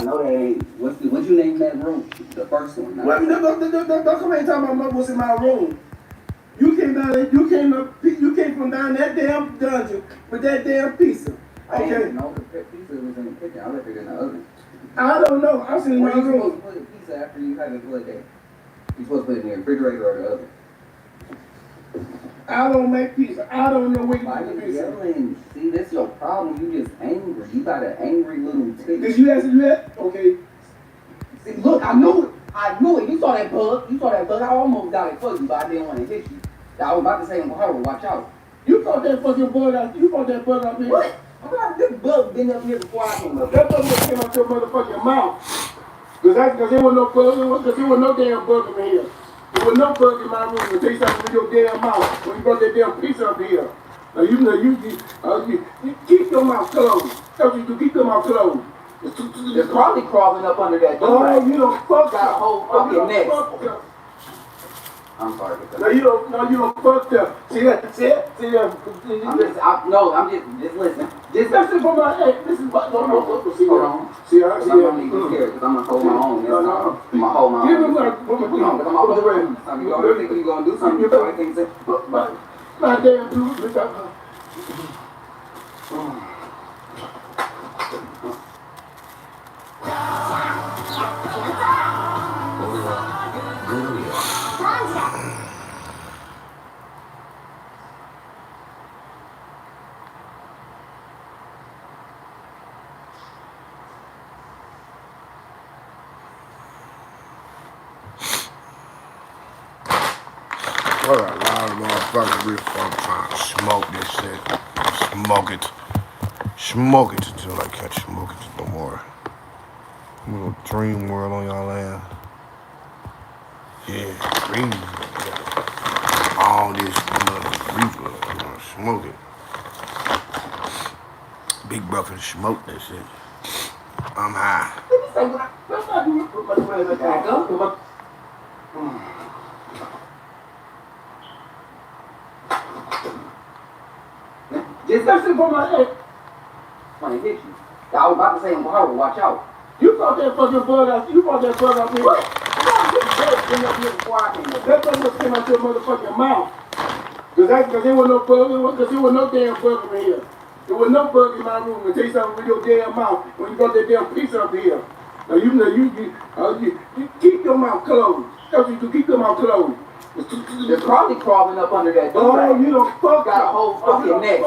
know that ain't. What you named that room? The first one. Well, don't come here talking about what's in my room. You came down there, you came from down that damn dungeon with that damn pizza. I didn't know the pizza was in the kitchen. I left it in the oven. I don't know. I was in my room. Where you supposed to put the pizza after you have it put there? You supposed to put it in the refrigerator or the oven. I don't make pizza. I don't know where you put the pizza. Yelling. See, that's your problem. You just angry. You got an angry little tick. Did you ask that? Okay. See, look, I knew it. I knew it. You saw that bug. I almost got it for you, but I didn't want to hit you. I was about to say, watch out. You caught that fucking bug out. You caught that bug out here. What? This bug been up here before I came up. That bug came out your motherfucking mouth. Because there was no bug. Because there was no damn bug in here. There was no bug in my room. I'll tell you something with your damn mouth when you brought that damn pizza up here. Now you keep your mouth closed. That's what you do. Keep your mouth closed. They're probably crawling up under that door. Oh, you don't fuck. Got a whole fucking nest. I'm sorry. No, you don't fuck them. See that? See that? I'm just listening. Just listen for my head. This is what. No. See hold on. See her? I'm gonna be scared because I'm gonna hold my own. No. I'm gonna hold my own. Give me one. You gonna do something? You probably can't say. My damn dude. What a lot of motherfuckers we fucking trying to smoke this shit. Smoke it until I can't smoke it no more. Little dream world on y'all land. Yeah, dream world. All this reefer, I'm gonna smoke it. Big brother smoke that shit. I'm high. Just listen for my head. When it hit you. I was about to say, watch out. You caught that fucking bug out. You caught that bug out here. What? That bug just came out your motherfucking mouth. Because there was no bug. Because there was no damn bug in here. There was no bug in my room. I'll tell you something with your damn mouth when you brought that damn pizza up here. Now you keep your mouth closed. That's what you do. Keep your mouth closed. They're probably crawling up under that door. Oh, you don't fuck. Got a whole fucking nest.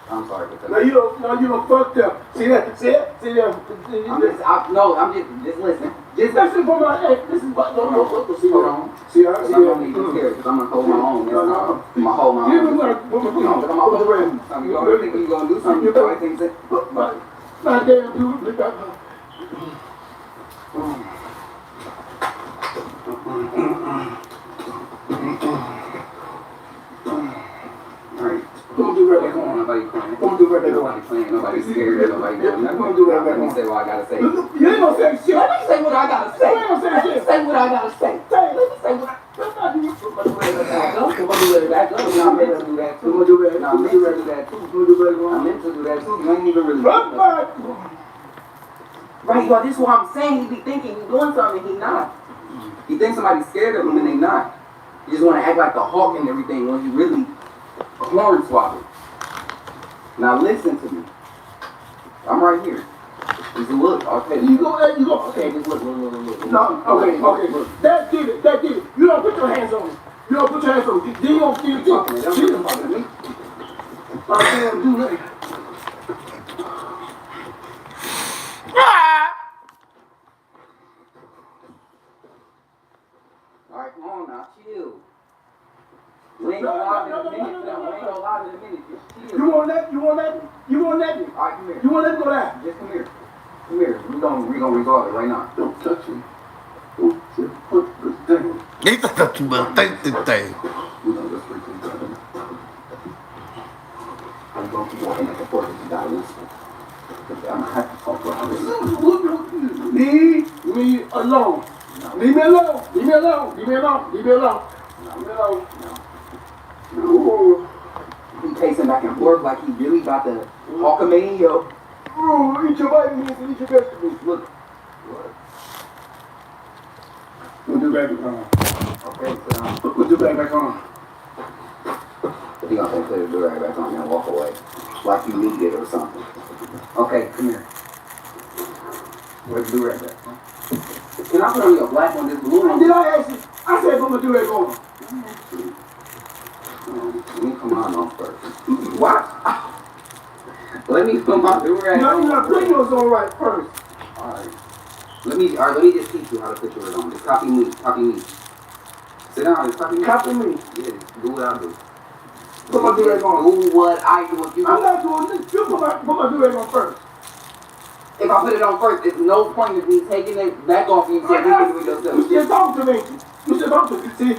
I'm sorry. No, you don't fuck them. See that? See that? I'm just listening. Just listen for my head. This is what. No. See hold on. See her? I'm gonna be scared because I'm gonna hold my own. I'm gonna hold my own. Give me one. You think you're gonna do something? You probably think that. My damn dude. Look at her. Alright. Don't do right back on. Nobody playing. Don't do right back on. Nobody playing. Nobody's scared. Nobody doing nothing. Don't do right back on. Let me say what I gotta say. You ain't gonna say shit. Let me say what I gotta say. You ain't gonna say shit. Let me say what I gotta say. Let me say what I. Let's not do it. I'm gonna do it back up. I'm meant to do that too. I'm gonna do that. I'm meant to do that too. I'm gonna do that. I'm meant to do that too. You ain't even really. Right, y'all. This is what I'm saying. He be thinking he's doing something. He not. He thinks somebody's scared of him and they not. You just want to act like the hawk and everything when you really horn swallow. Now listen to me. I'm right here. Just look. Okay. You go. Okay, just look. No. Okay. That did it. You don't put your hands on me. You don't put your hands on me. Then you don't feel it. Don't talk to me. I can't do that. Alright, come on now, chill. We ain't gonna lie in a minute. Just chill. You won't let me. Alright, come here. You won't let me go down. Just come here. Come here. We gonna resolve it right now. Don't touch me. Don't put this thing. They thought you about to take this thing. You know this freaking thing. I'm gonna keep walking back and forth if you gotta listen. I'm gonna have to talk about this. Leave me alone. Leave me alone. No. He pacing back and forth like he really about to hawk a man, yo. Oh, You eat your vitamins and eat your vegetables. Look. What? Put the bag back on. Okay, so Put the bag back on. you gonna put the durag back on and walk away. Like you need it or something. Okay, come here. Where's the durag at? Can I put on your black one, this blue one? Did I ask you? I said put my durag on. Let me come on first. What? Let me put my durag No, on. you're not putting yours on right first. Alright. Let me just teach you how to put yours on. Just copy me. Sit down, just copy me. Copy me. Yeah, do what I do. Put my durag on. Do what I do. If you I'm not doing this. You put my durag on first. If I put it on first, there's no point in me taking it back off you so you can do it yourself. You still talking to me. You still talking to me.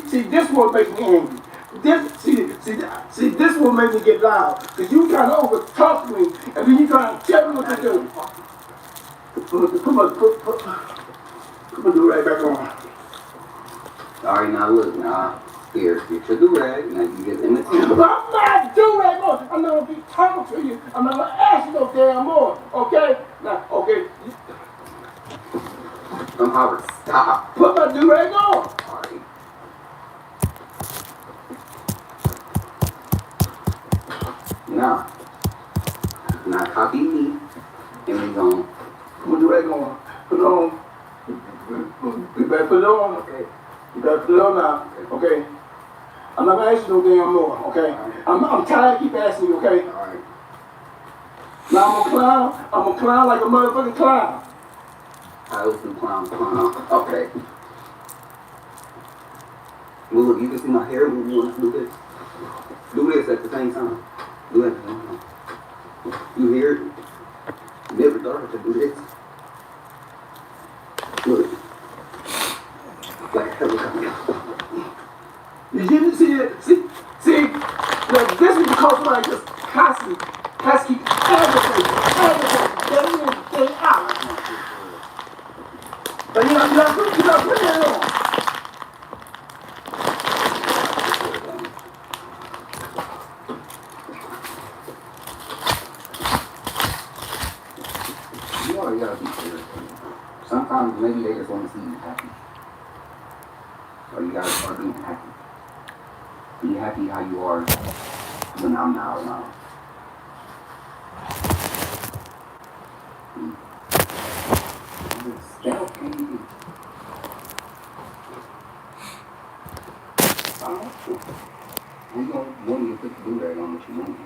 See, this one makes me angry. This one made me get loud. Because you trying to over talk me, and then you trying to tell me what to do. Put my durag back on. Alright, now look, now, here, get your durag, now you get in the I'm not durag on. I'm not going to be talking to you. I'm not going to ask you no damn more. Okay? Now, okay. somehow stop. Put my durag on. Alright. Now copy me, and we gonna Put my durag on. Put it on. You better put it on. okay. You better put it on now. Okay? I'm not going to ask you no damn more. Okay? I'm tired of keep asking you. Okay? Alright. Now I'm a clown like a motherfucking clown. I was some clown. Okay. Well, look, you can see my hair move. You want to do this? Do this at the same time. Do it at the same time. You hear it? Never thought to do this. Look. Like a helicopter. Did you see it? See, like this is because somebody just constantly keep advertising, day in, day out. But you're not putting it on. You already gotta be serious. Sometimes maybe they just want to see you happy. So you gotta start being happy. Be happy how you are when I'm not around. We gonna want you to put the do-rag on what you want.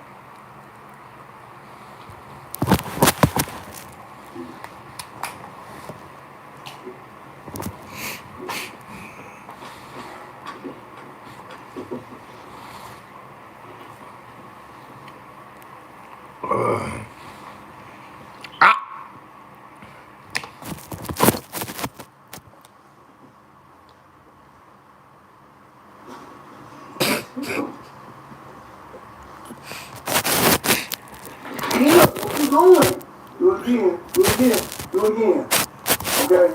Yeah, what you doing? Do it again, do it again, do it again. Okay?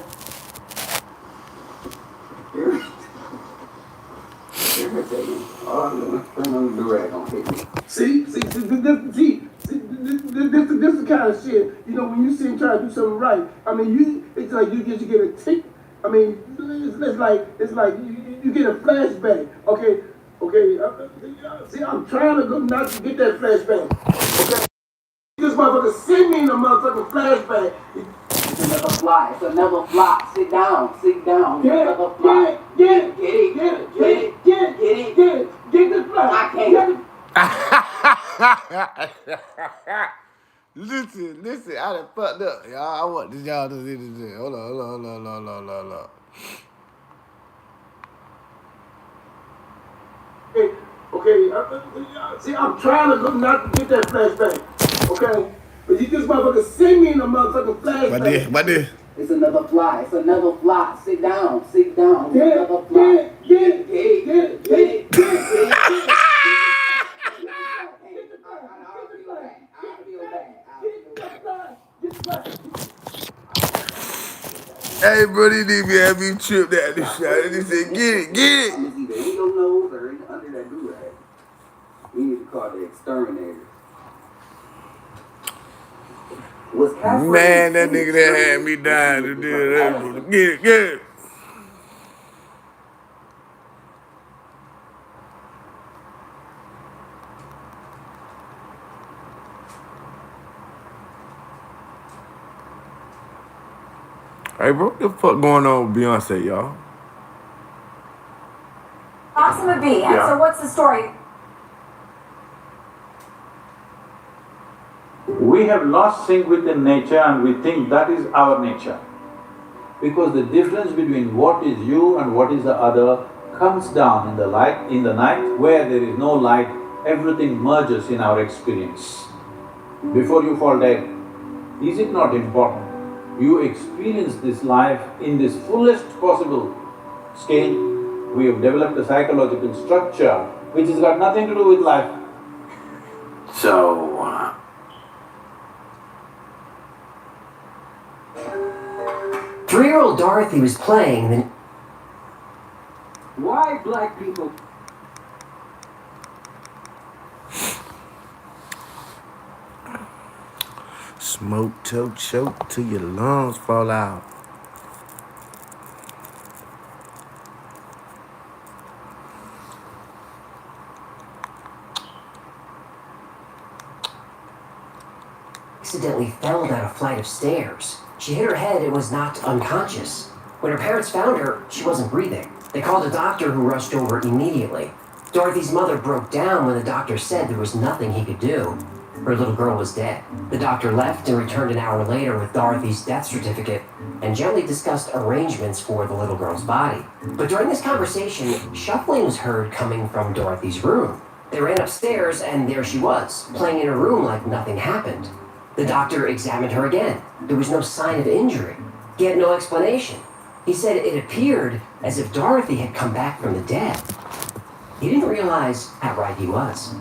Irritating. All I'm doing is putting on the do-rag on hit me. See, this is the kind of shit, you know, when you see him try to do something right, I mean, it's like you get a tick, I mean, it's like you get a flashback, okay, see, I'm trying to go not to get that flashback, okay? This motherfucker send me in a motherfucking flashback. It's another fly. It's another fly. Sit down. Sit down. Get it, Another fly. get it, Get it. get it, Get it. get it, Get it. get it, get this fly. I can't. Listen, I done fucked up, y'all. I want this y'all to see this shit. Hold on. Okay, see, I'm trying to go not to get that flashback, okay? But you this motherfucker send me in a motherfucking flashback. What this? It's another fly. It's another fly. Sit down. Sit down. Get it, Another fly. get it, Get it. get it, Get it. get it. Hey, bro, these niggas had me tripped at this shot. They said, get it. I'm either in your nose or under that do-rag. We need to call the exterminators. was castrated. Man, that nigga that had me dying to do that. Get it. Hey, bro, what the fuck going on with Beyonce, y'all? Proxima B. And so what's the story? We have lost sync with the nature and we think that is our nature. Because the difference between what is you and what is the other comes down in the light, in the night, where there is no light, everything merges in our experience. Before you fall dead, is it not important? You experience this life in this fullest possible scale. We have developed a psychological structure which has got nothing to do with life. So, 3-year-old Dorothy was playing the... Why black people? Smoke, choke till your lungs fall out. accidentally fell down a flight of stairs. She hit her head and was knocked unconscious. When her parents found her, she wasn't breathing. They called a doctor who rushed over immediately. Dorothy's mother broke down when the doctor said there was nothing he could do. Her little girl was dead. The doctor left and returned an hour later with Dorothy's death certificate and gently discussed arrangements for the little girl's body. But during this conversation, shuffling was heard coming from Dorothy's room. They ran upstairs and there she was, playing in her room like nothing happened. The doctor examined her again. There was no sign of injury. He had no explanation. He said it appeared as if Dorothy had come back from the dead. He didn't realize how right he was.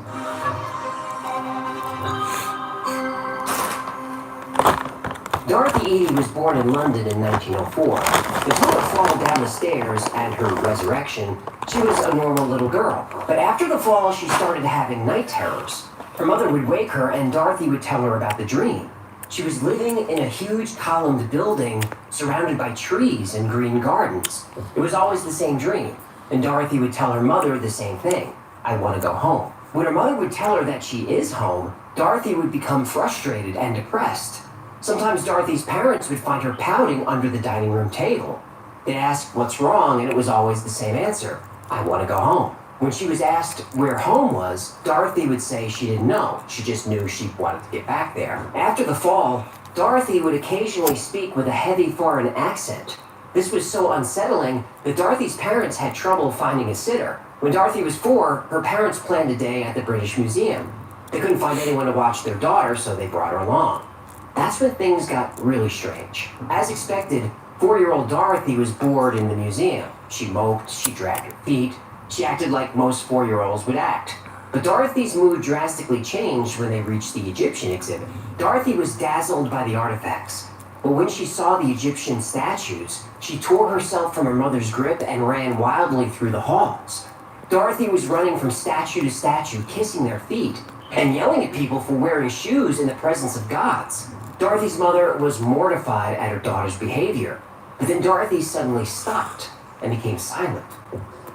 Dorothy Eady was born in London in 1904. Until her fall down the stairs and her resurrection, she was a normal little girl. But after the fall, she started having night terrors. Her mother would wake her and Dorothy would tell her about the dream. She was living in a huge columned building surrounded by trees and green gardens. It was always the same dream, and Dorothy would tell her mother the same thing. I want to go home. When her mother would tell her that she is home, Dorothy would become frustrated and depressed. Sometimes Dorothy's parents would find her pouting under the dining room table. They'd ask what's wrong, and it was always the same answer. I want to go home. When she was asked where home was, Dorothy would say she didn't know. She just knew she wanted to get back there. After the fall, Dorothy would occasionally speak with a heavy foreign accent. This was so unsettling that Dorothy's parents had trouble finding a sitter. When Dorothy was 4, her parents planned a day at the British Museum. They couldn't find anyone to watch their daughter, so they brought her along. That's when things got really strange. As expected, 4-year-old Dorothy was bored in the museum. She moped, she dragged her feet. She acted like most 4-year-olds would act. But Dorothy's mood drastically changed when they reached the Egyptian exhibit. Dorothy was dazzled by the artifacts. But when she saw the Egyptian statues, she tore herself from her mother's grip and ran wildly through the halls. Dorothy was running from statue to statue, kissing their feet, and yelling at people for wearing shoes in the presence of gods. Dorothy's mother was mortified at her daughter's behavior, but then Dorothy suddenly stopped and became silent.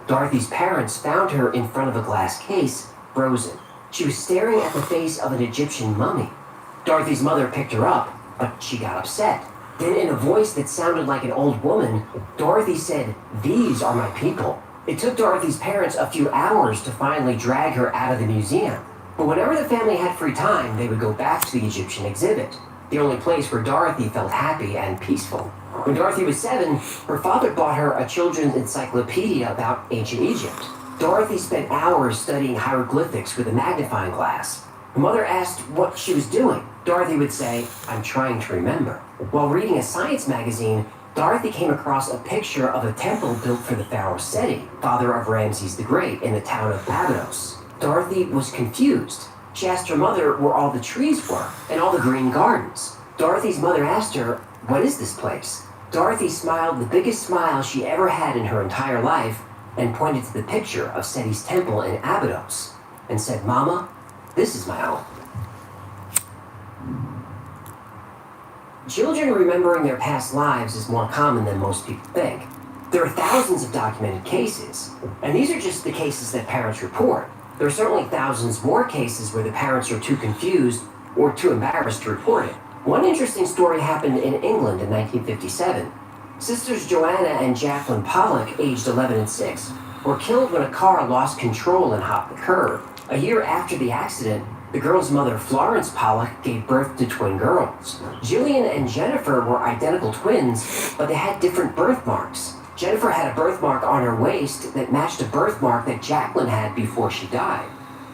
Dorothy's parents found her in front of a glass case, frozen. She was staring at the face of an Egyptian mummy. Dorothy's mother picked her up, but she got upset. Then in a voice that sounded like an old woman, Dorothy said, "These are my people." It took Dorothy's parents a few hours to finally drag her out of the museum. But whenever the family had free time, they would go back to the Egyptian exhibit, the only place where Dorothy felt happy and peaceful. When Dorothy was 7, her father bought her a children's encyclopedia about ancient Egypt. Dorothy spent hours studying hieroglyphics with a magnifying glass. Her mother asked what she was doing. Dorothy would say, "I'm trying to remember." While reading a science magazine, Dorothy came across a picture of a temple built for the pharaoh Seti, father of Ramses the Great, in the town of Abydos. Dorothy was confused. She asked her mother where all the trees were and all the green gardens. Dorothy's mother asked her, "What is this place?" Dorothy smiled the biggest smile she ever had in her entire life and pointed to the picture of Seti's temple in Abydos and said, "Mama, this is my home." Children remembering their past lives is more common than most people think. There are thousands of documented cases, and these are just the cases that parents report. There are certainly thousands more cases where the parents are too confused or too embarrassed to report it. One interesting story happened in England in 1957. Sisters Joanna and Jacqueline Pollock, aged 11 and 6, were killed when a car lost control and hopped the curb. A year after the accident, the girl's mother, Florence Pollock, gave birth to twin girls. Jillian and Jennifer were identical twins, but they had different birthmarks. Jennifer had a birthmark on her waist that matched a birthmark that Jacqueline had before she died.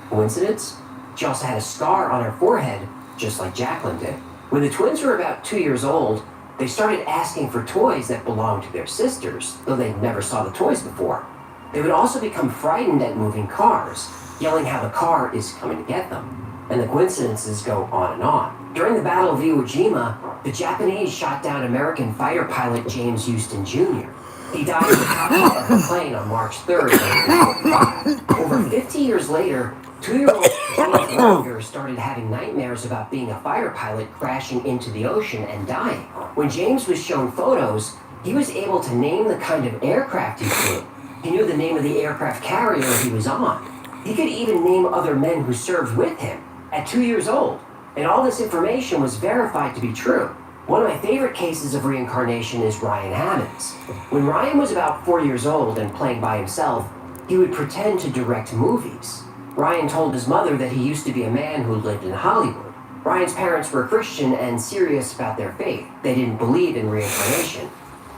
Coincidence? She also had a scar on her forehead, just like Jacqueline did. When the twins were about 2 years old, they started asking for toys that belonged to their sisters, though they never saw the toys before. They would also become frightened at moving cars, yelling how the car is coming to get them. And the coincidences go on and on. During the Battle of Iwo Jima, the Japanese shot down American fighter pilot James Houston Jr. He died in the cockpit of the plane on March 3rd, 1945. Over 50 years later, 2-year-old James Walker started having nightmares about being a fighter pilot crashing into the ocean and dying. When James was shown photos, he was able to name the kind of aircraft he flew. He knew the name of the aircraft carrier he was on. He could even name other men who served with him at 2 years old. And all this information was verified to be true. One of my favorite cases of reincarnation is Ryan Hammond's. When Ryan was about 4 years old and playing by himself, he would pretend to direct movies. Ryan told his mother that he used to be a man who lived in Hollywood. Ryan's parents were Christian and serious about their faith. They didn't believe in reincarnation.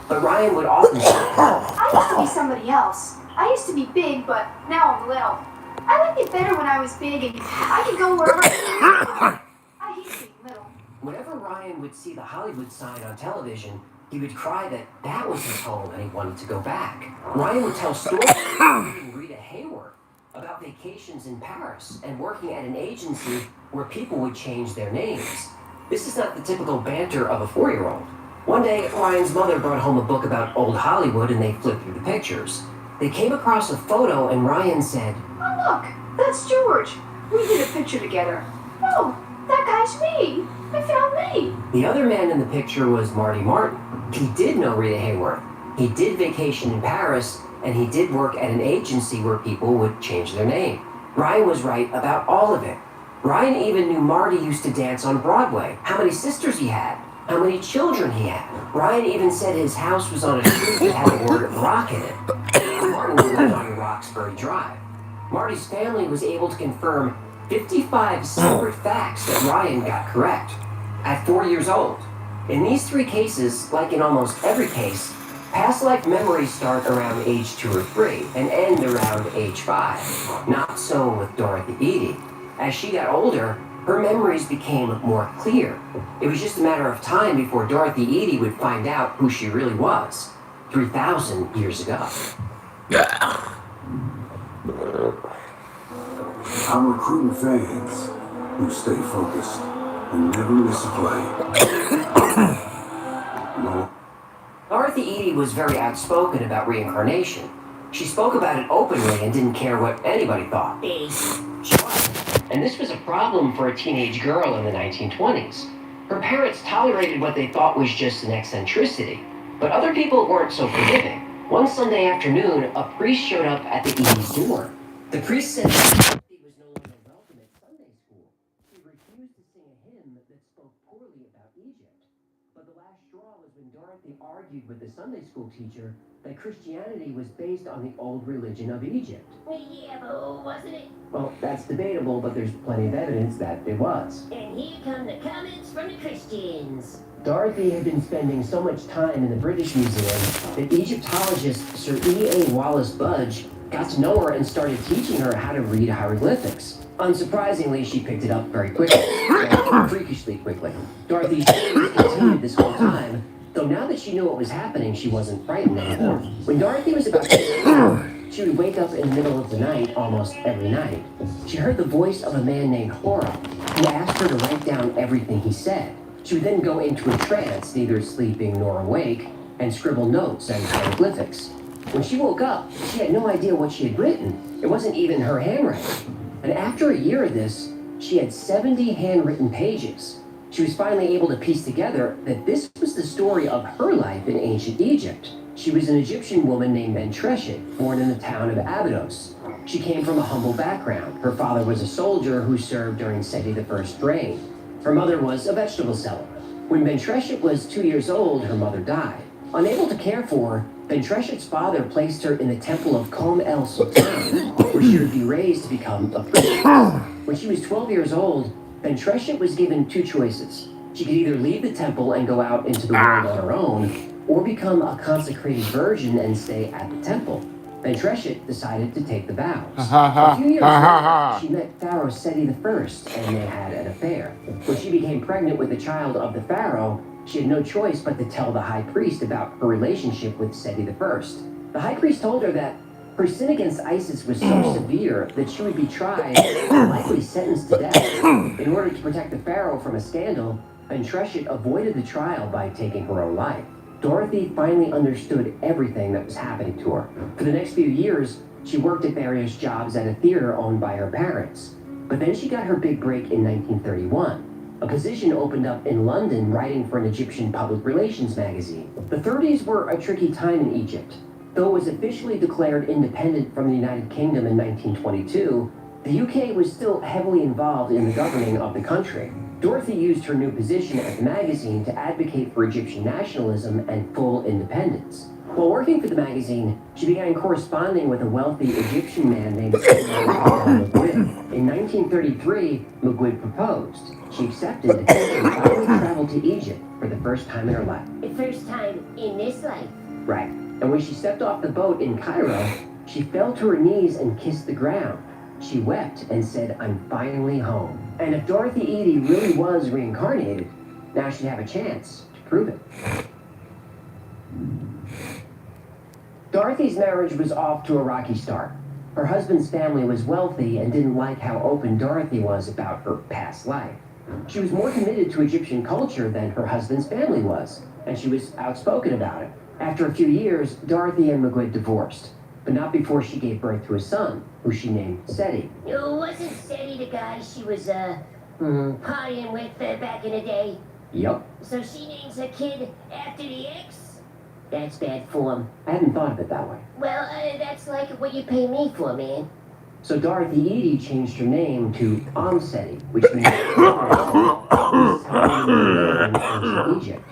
But Ryan would often say, I used to be somebody else. I used to be big, but now I'm little. I liked it better when I was big and I could go wherever I hate being little. Whenever Ryan would see the Hollywood sign on television, he would cry that was his home and he wanted to go back. Ryan would tell stories including Rita Hayworth about vacations in Paris and working at an agency where people would change their names. This is not the typical banter of a 4-year-old. One day, Ryan's mother brought home a book about old Hollywood and they flipped through the pictures. They came across a photo and Ryan said, Oh look, that's George. We did a picture together. Oh, that guy's me. I found me. The other man in the picture was Marty Martin. He did know Rita Hayworth. He did vacation in Paris, and he did work at an agency where people would change their name. Ryan was right about all of it. Ryan even knew Marty used to dance on Broadway, how many sisters he had, how many children he had. Ryan even said his house was on a street that had the word rock in it. Martin lived on Roxbury Drive. Marty's family was able to confirm 55 separate facts that Ryan got correct at 4 years old. In these 3 cases, like in almost every case, past life memories start around age 2 or 3 and end around age 5. Not so with Dorothy Eady. As she got older, her memories became more clear. It was just a matter of time before Dorothy Eady would find out who she really was 3,000 years ago. I'm recruiting fans who stay focused and never miss a play. No. Dorothy Eady was very outspoken about reincarnation. She spoke about it openly and didn't care what anybody thought. She was. And this was a problem for a teenage girl in the 1920s. Her parents tolerated what they thought was just an eccentricity, but other people weren't so forgiving. One Sunday afternoon, a priest showed up at the Eady's door. The priest said that Dorothy was no longer welcome at Sunday school. She refused to sing a hymn that spoke poorly about Egypt. But the last straw was when Dorothy argued with the Sunday school teacher that Christianity was based on the old religion of Egypt. Yeah, but wasn't it? Well, that's debatable, but there's plenty of evidence that it was. And here come the comments from the Christians. Dorothy had been spending so much time in the British Museum that Egyptologist Sir E.A. Wallace Budge got to know her and started teaching her how to read hieroglyphics. Unsurprisingly, she picked it up very quickly, freakishly quickly. Dorothy's dreams continued this whole time, though now that she knew what was happening, she wasn't frightened anymore. When Dorothy was about 6 she would wake up in the middle of the night almost every night. She heard the voice of a man named Hora, who asked her to write down everything he said. She would then go into a trance, neither sleeping nor awake, and scribble notes and hieroglyphics. When she woke up, she had no idea what she had written. It wasn't even her handwriting. And after a year of this, she had 70 handwritten pages. She was finally able to piece together that this was the story of her life in ancient Egypt. She was an Egyptian woman named Mentreshet, born in the town of Abydos. She came from a humble background. Her father was a soldier who served during Seti I's reign. Her mother was a vegetable seller. When Mentreshet was 2 years old, her mother died. Unable to care for her, Mentreshet's father placed her in the temple of Kom El Sultan, where she would be raised to become a priestess. When she was 12 years old, Mentreshet was given two choices. She could either leave the temple and go out into the world on her own, or become a consecrated virgin and stay at the temple. Mentreshet decided to take the vows. A few years later, she met Pharaoh Seti I, and they had an affair. When she became pregnant with the child of the pharaoh, she had no choice but to tell the high priest about her relationship with Seti I. The high priest told her that her sin against Isis was so severe that she would be tried and likely sentenced to death. In order to protect the pharaoh from a scandal, Mentreshet avoided the trial by taking her own life. Dorothy finally understood everything that was happening to her. For the next few years, she worked at various jobs at a theater owned by her parents. But then she got her big break in 1931. A position opened up in London writing for an Egyptian public relations magazine. The 30s were a tricky time in Egypt. Though it was officially declared independent from the United Kingdom in 1922, the UK was still heavily involved in the governing of the country. Dorothy used her new position at the magazine to advocate for Egyptian nationalism and full independence. While working for the magazine, she began corresponding with a wealthy Egyptian man named Mcguid. In 1933, Mcguid proposed. She accepted and finally traveled to Egypt for the first time in her life. The first time in this life. Right. And when she stepped off the boat in Cairo, she fell to her knees and kissed the ground. She wept and said, "I'm finally home." And if Dorothy Eady really was reincarnated, now she'd have a chance to prove it. Dorothy's marriage was off to a rocky start. Her husband's family was wealthy and didn't like how open Dorothy was about her past life. She was more committed to Egyptian culture than her husband's family was, and she was outspoken about it. After a few years, Dorothy and Mcguid divorced, but not before she gave birth to a son, who she named Seti. Wasn't Seti the guy she was, partying with back in the day? Yup. So she names her kid after the ex? That's bad form. I hadn't thought of it that way. Well, that's like what you pay me for, man. So Dorothy Eady changed her name to Seti, which means Egypt.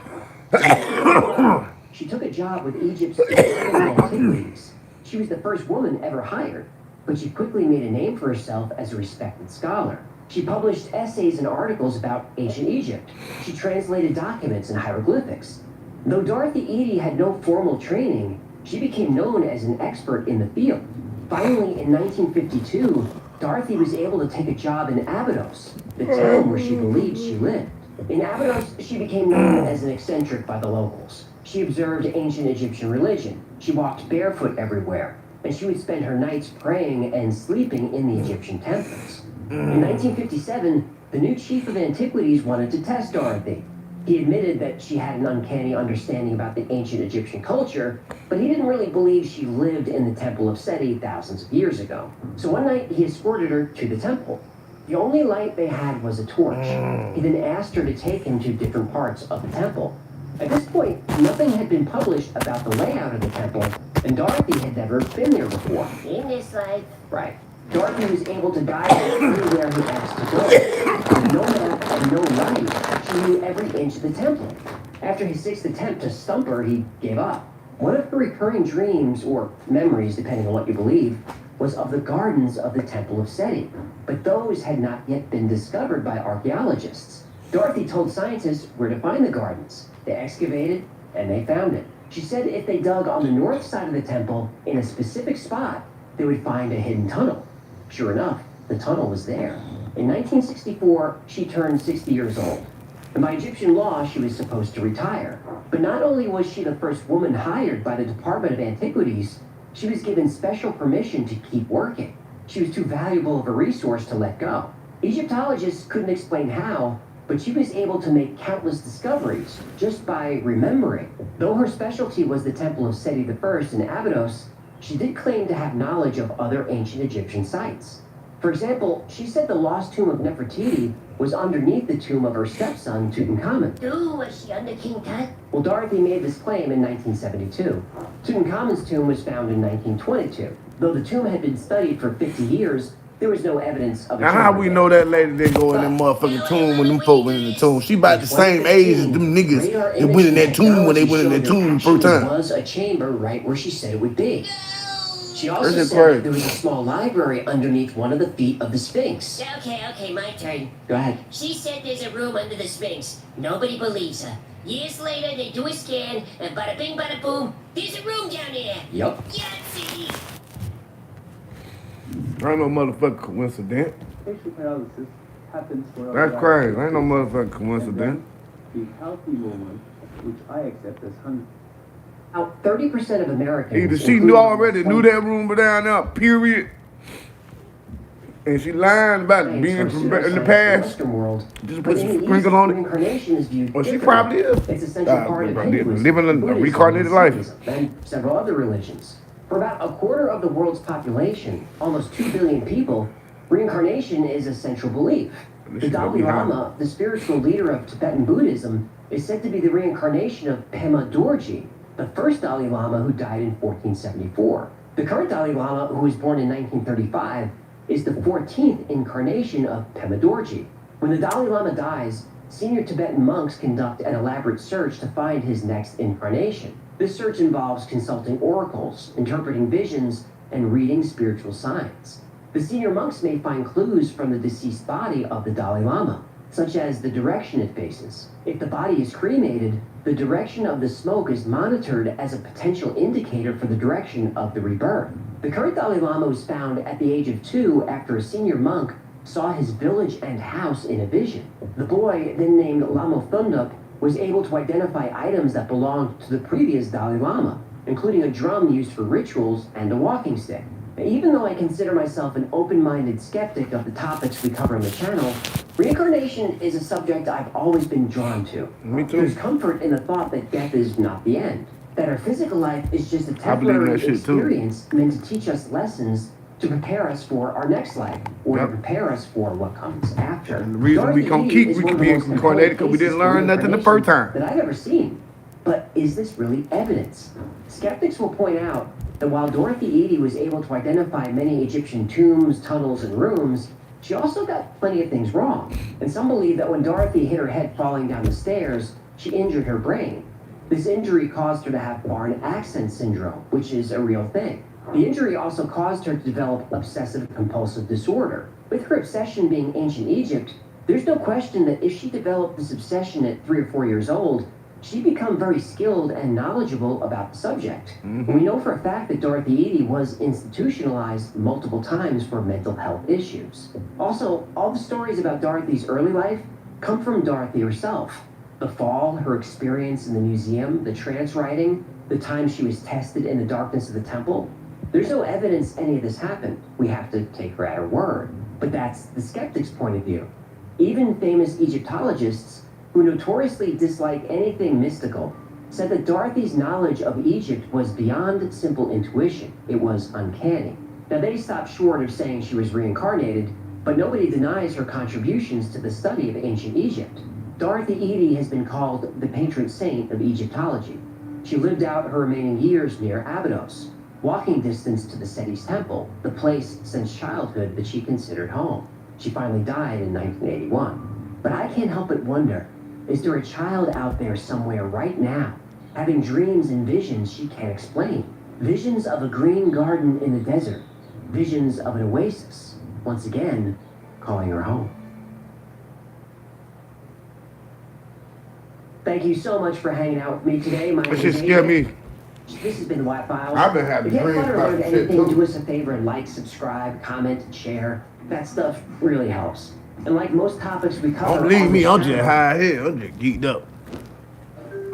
She took a job with Egypt's antiquities. She was the first woman ever hired, but she quickly made a name for herself as a respected scholar. She published essays and articles about ancient Egypt. She translated documents and hieroglyphics. Though Dorothy Eady had no formal training, she became known as an expert in the field. Finally, in 1952, Dorothy was able to take a job in Abydos, the town where she believed she lived. In Abydos, she became known as an eccentric by the locals. She observed ancient Egyptian religion. She walked barefoot everywhere, and she would spend her nights praying and sleeping in the Egyptian temples. In 1957, the new chief of antiquities wanted to test Dorothy. He admitted that she had an uncanny understanding about the ancient Egyptian culture, but he didn't really believe she lived in the Temple of Seti thousands of years ago. So one night, he escorted her to the temple. The only light they had was a torch. He then asked her to take him to different parts of the temple. At this point, nothing had been published about the layout of the temple, and Dorothy had never been there before. In this life. Right. Dorothy was able to guide her through where he asked to go. With no map and no light, she knew every inch of the temple. After his sixth attempt to stump her, he gave up. One of her recurring dreams, or memories, depending on what you believe, was of the gardens of the Temple of Seti, but those had not yet been discovered by archaeologists. Dorothy told scientists where to find the gardens. They excavated, and they found it. She said if they dug on the north side of the temple in a specific spot, they would find a hidden tunnel. Sure enough, the tunnel was there. In 1964, she turned 60 years old. And by Egyptian law, she was supposed to retire. But not only was she the first woman hired by the Department of Antiquities, she was given special permission to keep working. She was too valuable of a resource to let go. Egyptologists couldn't explain how, but she was able to make countless discoveries just by remembering. Though her specialty was the Temple of Seti I in Abydos, she did claim to have knowledge of other ancient Egyptian sites. For example, she said the lost tomb of Nefertiti was underneath the tomb of her stepson, Tutankhamun. Ooh, was she under King Tut? Well, Dorothy made this claim in 1972. Tutankhamun's tomb was found in 1922. Though the tomb had been studied for 50 years, there was no evidence of a Now, how we know that lady didn't go in that motherfucking tomb when them folk went in the tomb? She about the same age as them niggas that went in that tomb when they went in that tomb the first time. There was a chamber right where she said it would be. She also That's said crazy. there was a small library underneath one of the feet of the Sphinx. Okay, my turn. Go ahead. She said there's a room under the Sphinx. Nobody believes her. Years later, they do a scan, and bada bing, bada boom, there's a room down there. Yup. Yahtzee! Ain't no motherfucking coincidence. Facial paralysis happens for That's crazy. Ain't no motherfucking coincidence. The healthy woman, which I accept as 100. About 30% of Americans. Either she knew that room was down there, period. And she lying about being from in the past. Just put some sprinkle on it. Reincarnation is viewed Well, she differently. probably is. It's essential part of Hinduism, living a Buddhism, reincarnated and life. Sikhism, and several other religions. For about a quarter of the world's population, almost 2 billion people, reincarnation is a central belief. The Dalai Lama, the spiritual leader of Tibetan Buddhism, is said to be the reincarnation of Pema Dorji, the first Dalai Lama who died in 1474. The current Dalai Lama, who was born in 1935, is the 14th incarnation of Pema Dorji. When the Dalai Lama dies, senior Tibetan monks conduct an elaborate search to find his next incarnation. This search involves consulting oracles, interpreting visions, and reading spiritual signs. The senior monks may find clues from the deceased body of the Dalai Lama, such as the direction it faces. If the body is cremated, the direction of the smoke is monitored as a potential indicator for the direction of the rebirth. The current Dalai Lama was found at the age of 2 after a senior monk saw his village and house in a vision. The boy, then named Lama Thundup, was able to identify items that belonged to the previous Dalai Lama, including a drum used for rituals and a walking stick. Even though I consider myself an open-minded skeptic of the topics we cover on the channel, reincarnation is a subject I've always been drawn to. Me too. There's comfort in the thought that death is not the end, that our physical life is just a temporary experience meant to teach us lessons to prepare us for our next life, or to prepare us for what comes after. And the reason we come keep being incarnated because we didn't learn nothing the first time. That I've ever seen. But is this really evidence? Skeptics will point out that while Dorothy Eady was able to identify many Egyptian tombs, tunnels, and rooms, she also got plenty of things wrong. And some believe that when Dorothy hit her head falling down the stairs, she injured her brain. This injury caused her to have foreign accent syndrome, which is a real thing. The injury also caused her to develop obsessive-compulsive disorder. With her obsession being ancient Egypt, there's no question that if she developed this obsession at 3 or 4 years old, she'd become very skilled and knowledgeable about the subject. We know for a fact that Dorothy Eady was institutionalized multiple times for mental health issues. Also, all the stories about Dorothy's early life come from Dorothy herself. The fall, her experience in the museum, the trance writing, the time she was tested in the darkness of the temple. There's no evidence any of this happened. We have to take her at her word. But that's the skeptic's point of view. Even famous Egyptologists, who notoriously dislike anything mystical, said that Dorothy's knowledge of Egypt was beyond simple intuition. It was uncanny. Now, they stopped short of saying she was reincarnated, but nobody denies her contributions to the study of ancient Egypt. Dorothy Eady has been called the patron saint of Egyptology. She lived out her remaining years near Abydos, walking distance to the Seti's temple, the place since childhood that she considered home. She finally died in 1981. But I can't help but wonder, is there a child out there somewhere right now, having dreams and visions she can't explain? Visions of a green garden in the desert, visions of an oasis, once again, calling her home. Thank you so much for hanging out with me today. My name is That shit scared me. This has been White Files. I've been having dreams about this shit too. Do us a favor and like, subscribe, comment, and share. That stuff really helps. And like most topics we cover, Don't believe me, I'm just high here. I'm just geeked up.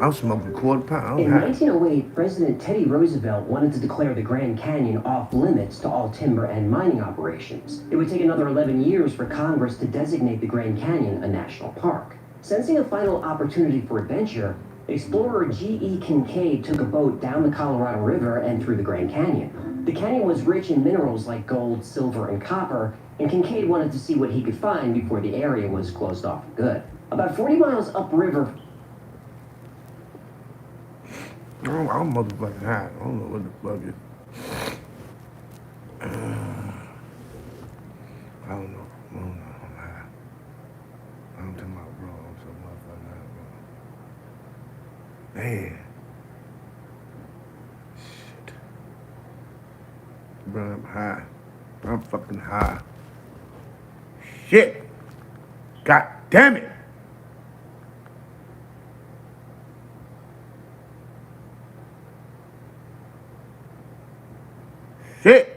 I'm smoking a quarter pound. In 1908, President Teddy Roosevelt wanted to declare the Grand Canyon off limits to all timber and mining operations. It would take another 11 years for Congress to designate the Grand Canyon a national park. Sensing a final opportunity for adventure, explorer G.E. Kincaid took a boat down the Colorado River and through the Grand Canyon. The canyon was rich in minerals like gold, silver, and copper, and Kincaid wanted to see what he could find before the area was closed off for good. About 40 miles upriver. I'm motherfucking high. I don't know what the fuck it. I don't know. I'm high. I'm talking about, bro. I'm so motherfucking high, bro. Man. Shit. Bro, I'm high. I'm fucking high. Shit. God damn it. Shit.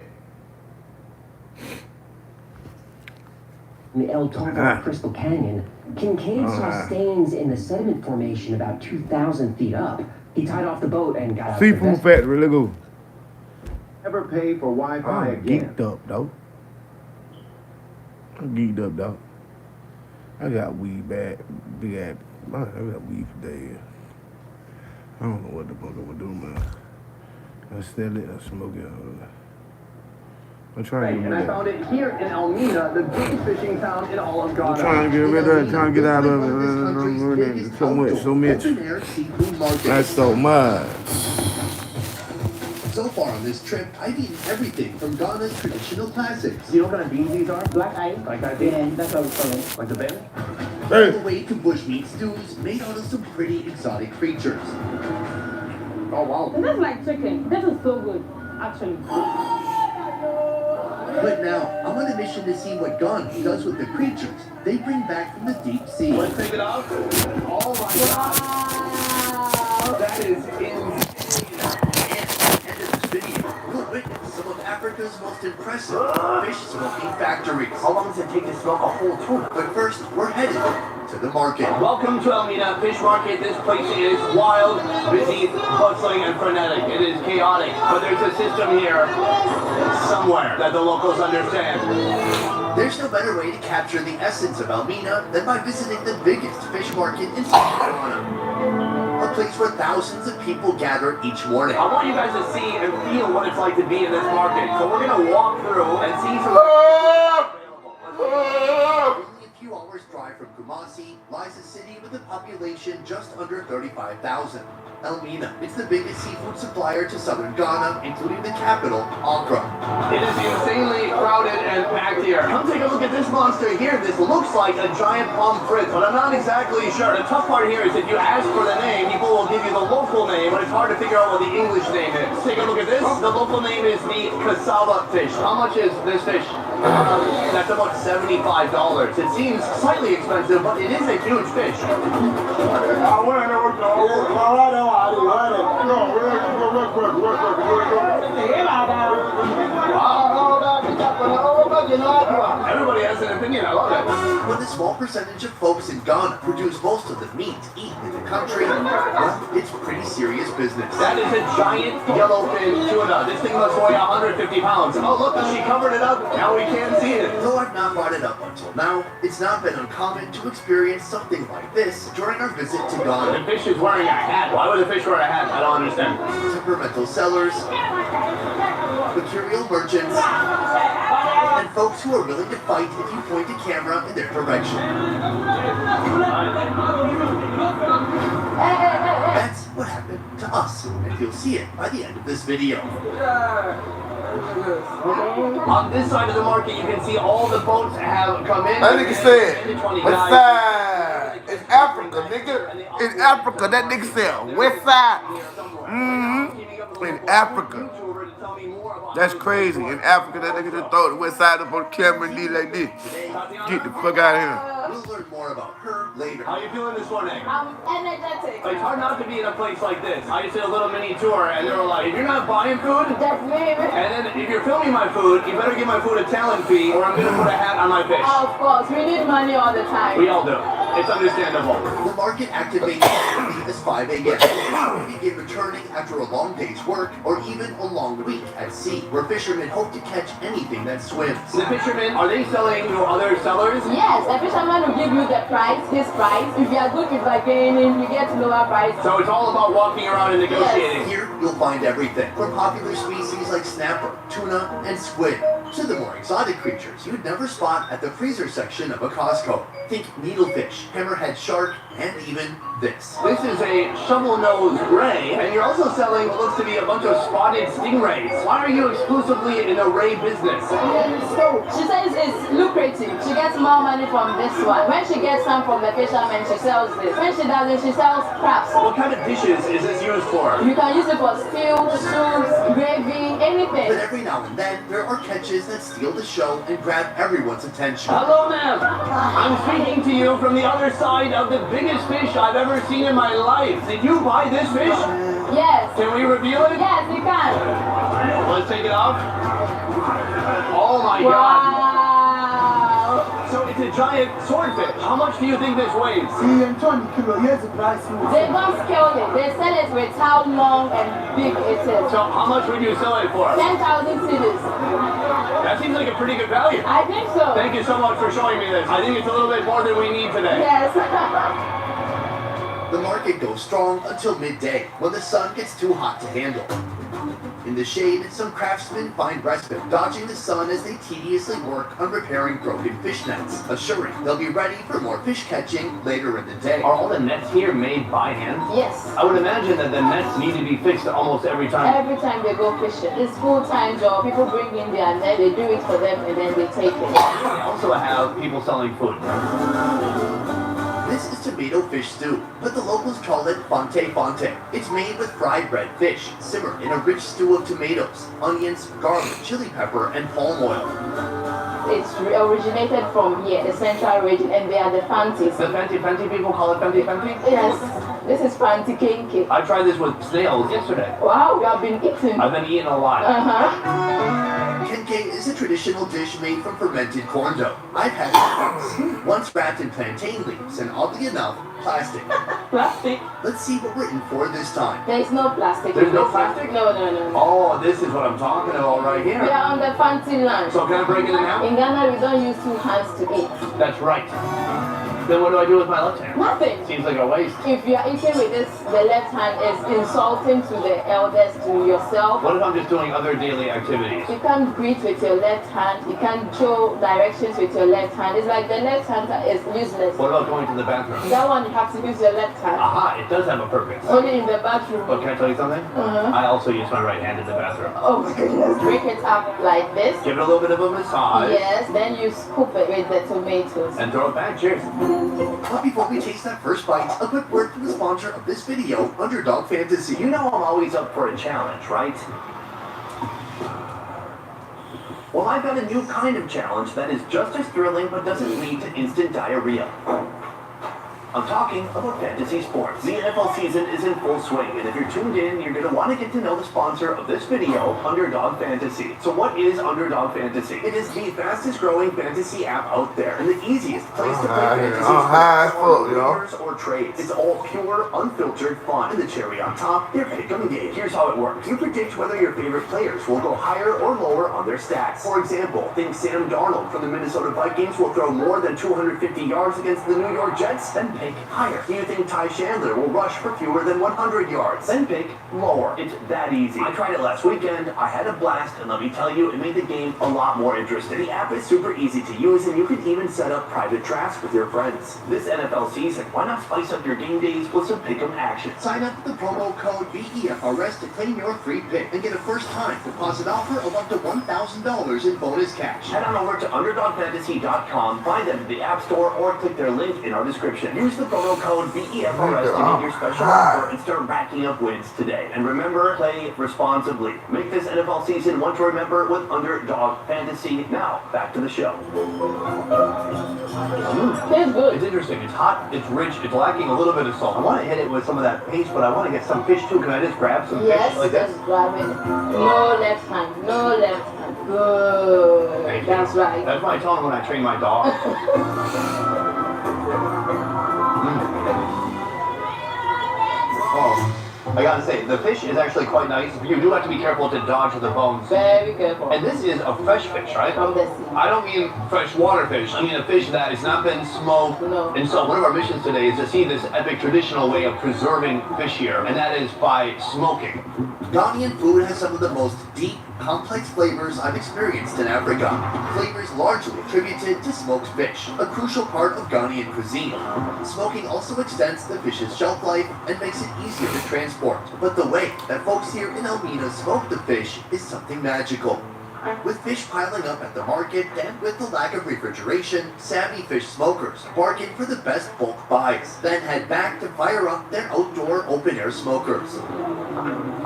In the El Tondo Crystal Canyon, Kincaid saw stains in the sediment formation about 2,000 feet up. He tied off the boat and got out. Seafood factory, let's go. Never pay for Wi-Fi I'm again. geeked up, though. I got weed bad, big ass. I got weed for days. I don't know what the fuck I'm gonna do, man. I sell it, I smoke it. I'm trying to get rid of it. I found it here in Elmina, the biggest fishing town in all of Ghana. I'm trying to get rid of it, trying to get out of it. So much. That's so much. So far on this trip, I've eaten everything from Ghana's traditional classics. You know what kind of beans these are? Black eye. Like that bean? Yeah, that's what it's called. Like the bear? All the way to bushmeat stews made out of some pretty exotic creatures. Oh, wow. And that's like chicken. This is so good, actually. But now, I'm on a mission to see what Ghana does with the creatures they bring back from the deep sea. Let's take it out. Oh my God. That is insane. We'll witness some of Africa's most impressive fish smoking factories. How long does it take to smoke a whole tuna? But first, we're headed to the market. Welcome to Elmina Fish Market. This place is wild, busy, bustling, and frenetic. It is chaotic, but there's a system here somewhere that the locals understand. There's no better way to capture the essence of Elmina than by visiting the biggest fish market in Ghana. A place where thousands of people gather each morning. I want you guys to see and feel what it's like to be in this market. So we're going to walk through and see some... Only a few hours drive from Kumasi lies a city with a population just under 35,000. Elmina. It's the biggest seafood supplier to southern Ghana, including the capital, Accra. It is insanely crowded and packed here. Come take a look at this monster here. This looks like a giant pomfret, but I'm not exactly sure. The tough part here is if you ask for the name, people will give you the local name, but it's hard to figure out what the English name is. Take a look at this. The local name is the cassava fish. How much is this fish? That's about $75. It seems slightly expensive, but it is a huge fish. Everybody has an opinion, I love it. When the small percentage of folks in Ghana produce most of the meat eaten in the country, well, it's pretty serious business. That is a giant yellowfin tuna. This thing must weigh 150 pounds. Oh, look, she covered it up. Now we can't see it. Though I've not brought it up until now, it's not been uncommon to experience something like this during our visit to Ghana. The fish is wearing a hat. Why would the fish wear a hat? I don't understand. Temperamental sellers, material merchants, and folks who are willing to fight if you point a camera in their direction. That's what happened to us, and you'll see it by the end of this video. On this side of the market, you can see all the boats have come in. That nigga said, West Side. It's Africa, nigga. In Africa, that nigga said, West Side. In Africa. That's crazy. In Africa, that nigga just throw the West Side up on the camera and leave like this. Get the fuck out of here. We'll learn more about her later. How you feeling this morning? I'm energetic. It's hard not to be in a place like this. I just did a little mini tour, and they were like, if you're not buying food, That's me. and then if you're filming my food, you better give my food a talent fee, or I'm going to put a hat on my fish. Of course, we need money all the time. We all do. It's understandable. The market activates as 5 a.m. They begin returning after a long day's work or even a long week at sea, where fishermen hope to catch anything that swims. The fishermen, are they selling to other sellers? Yes, a fisherman will give you the price, his price. If you are good with bargaining, you get lower price. So it's all about walking around and negotiating. Yes. Here, you'll find everything from popular species like snapper, tuna, and squid, to the more exotic creatures you'd never spot at the freezer section of a Costco. Think needlefish, hammerhead shark, and even this. This is a shovel-nosed ray, and you're also selling what looks to be a bunch of spotted stingrays. Why are you exclusively in the ray business? So she says it's lucrative. She gets more money from this one. When she gets some from the fisherman, she sells this. When she doesn't, she sells crabs. What kind of dishes is this used for? You can use it for stew, soups, gravy, anything. But every now and then, there are catches that steal the show and grab everyone's attention. Hello, ma'am. I'm speaking to you from the other side of the biggest fish I've ever seen in my life. Did you buy this fish? Yes. Can we reveal it? Yes, you can. Let's take it off. Oh my Wow. God. So it's a giant swordfish. How much do you think this weighs? They don't scale it. They sell it with how long and big it is. So how much would you sell it for? 10,000 cedis. That seems like a pretty good value. I think so. Thank you so much for showing me this. I think it's a little bit more than we need today. Yes. The market goes strong until midday, when the sun gets too hot to handle. In the shade, some craftsmen find respite, dodging the sun as they tediously work on repairing broken fish nets, assuring they'll be ready for more fish catching later in the day. Are all the nets here made by hand? Yes. I would imagine that the nets need to be fixed almost every time. Every time they go fishing. It's full-time job. People bring in their net, they do it for them, and then they take it. I also have people selling food. This is tomato fish stew, but the locals call it fonte fonte. It's made with fried red fish, simmered in a rich stew of tomatoes, onions, garlic, chili pepper, and palm oil. It's originated from here, the central region, and they are the fancies. The fancy people call it fancy? Yes. This is fancy kinky. I tried this with snails yesterday. Wow, you have been eating. I've been eating a lot. Kenke is a traditional dish made from fermented corn dough. I've had it once wrapped in plantain leaves and, oddly enough, plastic. Plastic? Let's see what we're in for this time. There is no plastic. There's no plastic? No. Oh, this is what I'm talking about right here. We are on the fancy lunch. So can I break it in half? In Ghana, we don't use 2 hands to eat. That's right. Then what do I do with my left hand? Nothing. Seems like a waste. If you are eating with this, the left hand is insulting to the elders, to yourself. What if I'm just doing other daily activities? You can't greet with your left hand. You can't show directions with your left hand. It's like the left hand is useless. What about going to the bathroom? That one you have to use your left hand. Aha, it does have a purpose. Only in the bathroom. But can I tell you something? I also use my right hand in the bathroom. Oh my goodness. Break it up like this. Give it a little bit of a massage. Yes, then you scoop it with the tomatoes. And throw it back. Cheers. But before we taste that first bite, a quick word from the sponsor of this video, Underdog Fantasy. You know I'm always up for a challenge, right? Well, I've got a new kind of challenge that is just as thrilling but doesn't lead to instant diarrhea. I'm talking about fantasy sports. The NFL season is in full swing, and if you're tuned in, you're going to want to get to know the sponsor of this video, Underdog Fantasy. So what is Underdog Fantasy? It is the fastest growing fantasy app out there, and the easiest place to play fantasy sports or trades. It's all pure, unfiltered fun. And the cherry on top, their pick'em game. Here's how it works. You predict whether your favorite players will go higher or lower on their stats. For example, think Sam Darnold from the Minnesota Vikings will throw more than 250 yards against the New York Jets? Then pick higher. Do you think Ty Chandler will rush for fewer than 100 yards? Then pick lower. It's that easy. I tried it last weekend. I had a blast, and let me tell you, it made the game a lot more interesting. The app is super easy to use, and you can even set up private drafts with your friends. This NFL season, why not spice up your game days with some pick'em action? Sign up with the promo code BEFRS to claim your free pick and get a first-time deposit offer of up to $1,000 in bonus cash. Head on over to UnderdogFantasy.com, find them in the App Store, or click their link in our description. Use the promo code BEFRS to get your special offer and start racking up wins today. And remember, play responsibly. Make this NFL season one to remember with Underdog Fantasy. Now, back to the show. Tastes good. It's interesting. It's hot. It's rich. It's lacking a little bit of salt. I want to hit it with some of that paste, but I want to get some fish too. Can I just grab some fish like this? Yes, grab it. No left hand. No left hand. Good. Thank you. That's right. That's my tone when I train my dog. I gotta say, the fish is actually quite nice. You do have to be careful to dodge the bones. Very careful. And this is a fresh fish, right? From the sea. I don't mean freshwater fish. I mean a fish that has not been smoked. No. And so one of our missions today is to see this epic traditional way of preserving fish here, and that is by smoking. Ghanaian food has some of the most deep, complex flavors I've experienced in Africa. Flavors largely attributed to smoked fish, a crucial part of Ghanaian cuisine. Smoking also extends the fish's shelf life and makes it easier to transport. But the way that folks here in Elmina smoke the fish is something magical. With fish piling up at the market and with the lack of refrigeration, savvy fish smokers bargain for the best bulk buys, then head back to fire up their outdoor open-air smokers.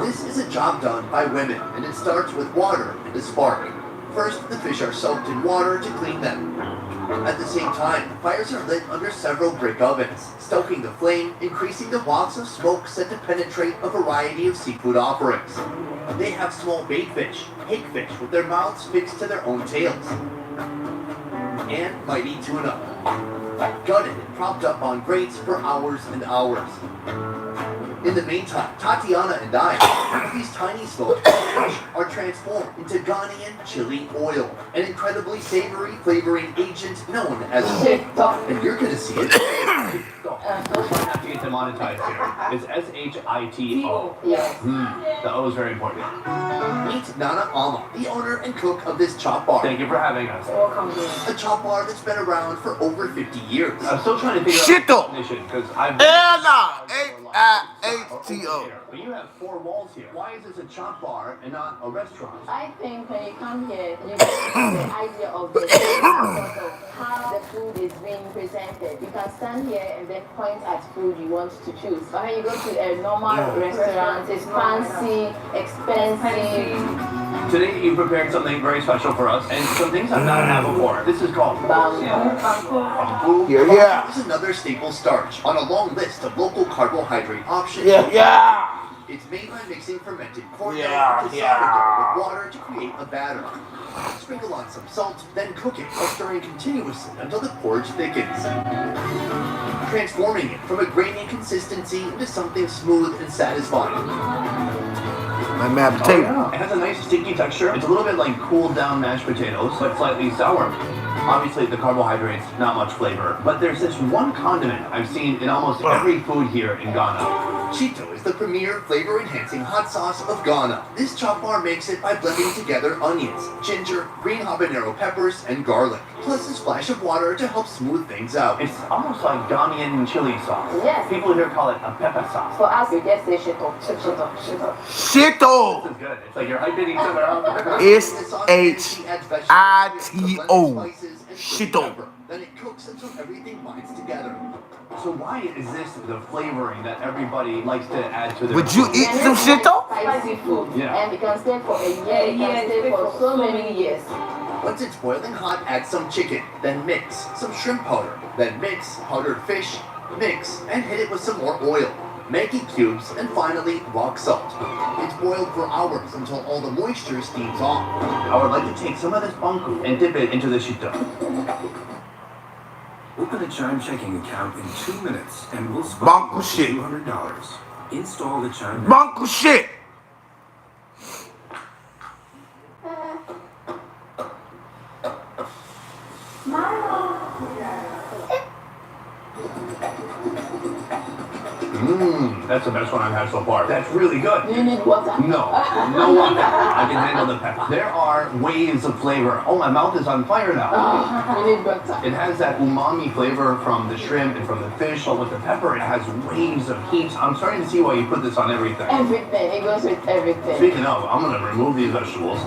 This is a job done by women, and it starts with water and a spark. First, the fish are soaked in water to clean them. At the same time, fires are lit under several brick ovens, stoking the flame, increasing the wafts of smoke set to penetrate a variety of seafood offerings. They have small baitfish, hakefish with their mouths fixed to their own tails, and mighty tuna, gutted and propped up on grates for hours and hours. In the meantime, Tatiana and I, these tiny smoked fish are transformed into Ghanaian chili oil, an incredibly savory flavoring agent known as shito. And you're gonna see it. I have to get demonetized here. It's S-H-I-T-O. Yes. The O is very important. Meet Nana Ama, the owner and cook of this chop bar. Thank you for having us. Welcome. A chop bar that's been around for over 50 years. I'm still trying to figure Shito. out the definition because I've H-I-H-T-O. But you have 4 walls here. Why is this a chop bar and not a restaurant? I think when you come here, you get the idea of the sort of how the food is being presented. You can stand here and then point at food you want to choose. But when you go to a normal restaurant, it's fancy, expensive. Today you prepared something very special for us and some things I've not had before. This is called bambu. Yeah. This is another staple starch on a long list of local carbohydrate options. Yeah. It's made by mixing fermented corn dough Yeah, into yeah. sourdough with water to create a batter. Sprinkle on some salt, then cook it while stirring continuously until the porridge thickens, transforming it from a grainy consistency into something smooth and satisfying. My mashed potato. It has a nice sticky texture. It's a little bit like cooled down mashed potatoes, but slightly sour. Obviously, the carbohydrates, not much flavor. But there's this one condiment I've seen in almost every food here in Ghana. Chito is the premier flavor-enhancing hot sauce of Ghana. This chop bar makes it by blending together onions, ginger, green habanero peppers, and garlic, plus a splash of water to help smooth things out. It's almost like Ghanaian chili sauce. Yes. People here call it a pepper sauce. For us, you just say shito. Shito. Shito. This is good. It's like you're hyping each other up. S-H-I-T-O. Shito. Then it cooks until everything binds together. So why is this the flavoring that everybody likes to add to their Would you food? eat some shito? Spicy food. Yeah. And it can stay for a year, it can stay for so many years. Once it's boiling hot, add some chicken, then mix, some shrimp powder, then mix, powdered fish, mix, and hit it with some more oil, Maggi cubes, and finally rock salt. It's boiled for hours until all the moisture steams off. I would like to take some of this banku and dip it into the shito. Open a Chime checking account in 2 minutes and we'll Banku shit. $200. Install the Chime. Banku shit. That's the best one I've had so far. That's really good. Do you need water? No, no water. I can handle the pepper. There are waves of flavor. Oh, my mouth is on fire now. You need water. It has that umami flavor from the shrimp and from the fish, but with the pepper, it has waves of heat. I'm starting to see why you put this on everything. Everything. It goes with everything. Speaking of, I'm going to remove these vegetables.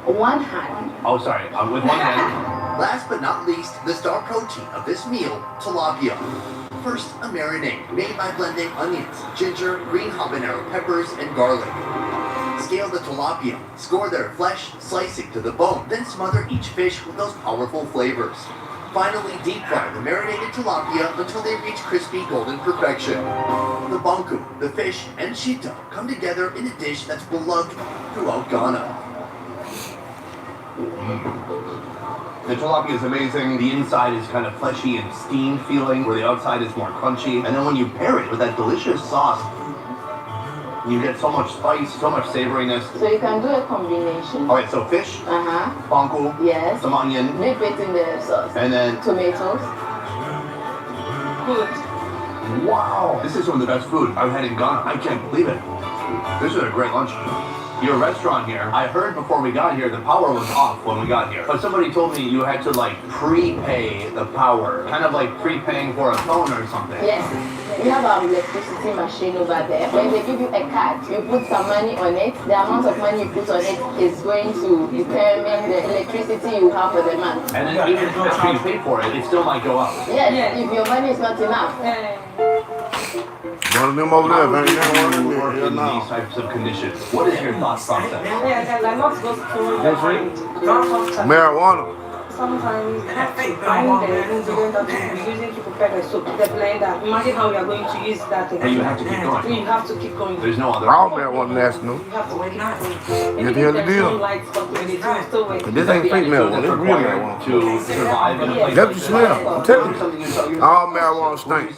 One hand. Oh, sorry. With one hand. Last but not least, the star protein of this meal, tilapia. First, a marinade made by blending onions, ginger, green habanero peppers, and garlic. Scale the tilapia, score their flesh, slicing to the bone, then smother each fish with those powerful flavors. Finally, deep fry the marinated tilapia until they reach crispy golden perfection. The banku, the fish, and shito come together in a dish that's beloved throughout Ghana. The tilapia is amazing. The inside is kind of fleshy and steamed feeling, where the outside is more crunchy. And then when you pair it with that delicious sauce, you get so much spice, so much savoriness. So you can do a combination. Alright, so fish, panko, yes, some onion, dip it in the sauce, and then tomatoes. Good. Wow! This is some of the best food I've had in Ghana. I can't believe it. This is a great lunch. Your restaurant here, I heard before we got here, the power was off when we got here. But somebody told me you had to like prepay the power. Kind of like prepaying for a phone or something. Yes. We have our electricity machine over there. When they give you a card, you put some money on it. The amount of money you put on it is going to determine the electricity you have for the month. And then even after you pay for it, it still might go up. Yes, if your money is not enough. One of them over there, man. You work in these types of conditions. What is your thought process? Marijuana. Sometimes you have to find the ingredient that you'll be using to prepare the soup, the blender. Imagine how you are going to use that. And you have to keep going. You have to keep going. There's no other. All marijuana national. You have to keep going. You hear the deal? This ain't fake marijuana, this real marijuana. To survive. That's what you smell. I'm telling you. All marijuana stink.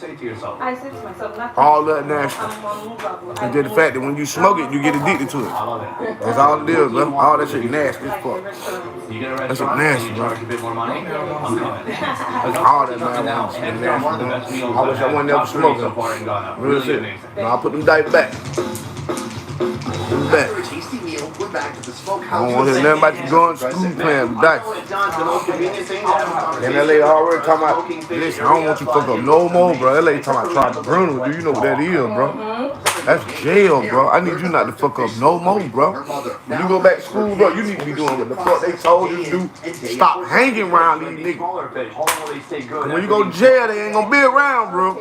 I say to myself, nothing. All that national. And then the fact that when you smoke it, you get addicted to it. That's all it is, bro. All that shit nasty as fuck. That's some nasty, bro. A bit more money? I'm coming. All that marijuana is nasty, bro. I wish I wasn't ever smoking. Real shit. No, I'll put them dice back. After a tasty meal, we're back to the Smokehouse. I don't want to hear nothing about you going to school playing dice. And that lady already talking about, listen, I don't want you to fuck up no more, bro. That lady talking about trying to Bruno. Do you know what that is, bro? That's jail, bro. I need you not to fuck up no more, bro. When you go back to school, bro, you need to be doing what the fuck they told you to do. Stop hanging around these niggas. When you go to jail, they ain't gonna be around, bro.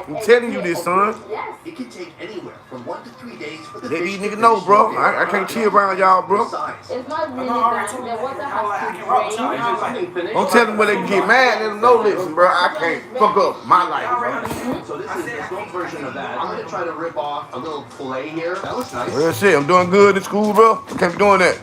I'm telling you this, son. It can take anywhere from 1 to 3 days for the Let fish these niggas know, bro. I can't chill around y'all, bro. It's not really that. The water has to drain. Don't tell them when they can get mad. Let them know, listen, bro. I can't fuck up my life, bro. So this is the smoke version of that. I'm gonna try to rip off a little fillet here. That looks nice. Real shit, I'm doing good in school, bro. I can't be doing that.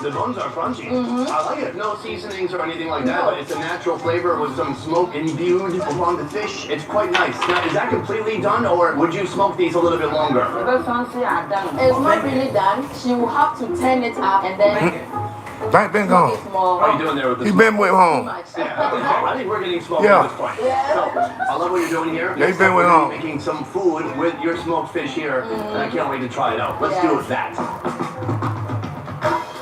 The bones are crunchy. I like it. No seasonings or anything like that, but it's a natural flavor with some smoke imbued along the fish. It's quite nice. Now, is that completely done, or would you smoke these a little bit longer? It's not really done. She will have to turn it up and then. Back been gone. How are you doing there with the He smoke? been with home. Yeah, I think we're getting smoked Yeah. at this point. So, I love what you're doing here. Yeah, he been with We're home. making some food with your smoked fish here, and I can't wait to try it out. Let's do that.